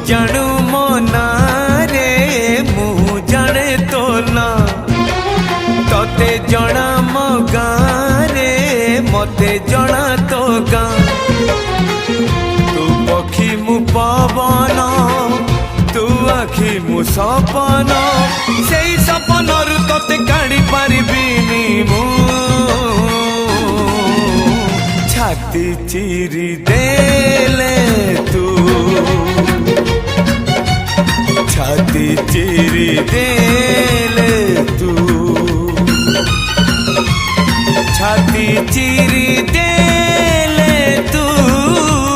जानू मो ना रे मु जाने तो ना तते जना मो गाँ रे मते जना तो गाँ तू पक्षी मु पवन तू आखि मु सपन से सपन रु तते काढ़ी पारिबिनी मु छाती चिरी देले तू छाती चिरी देले तू छाती चिरी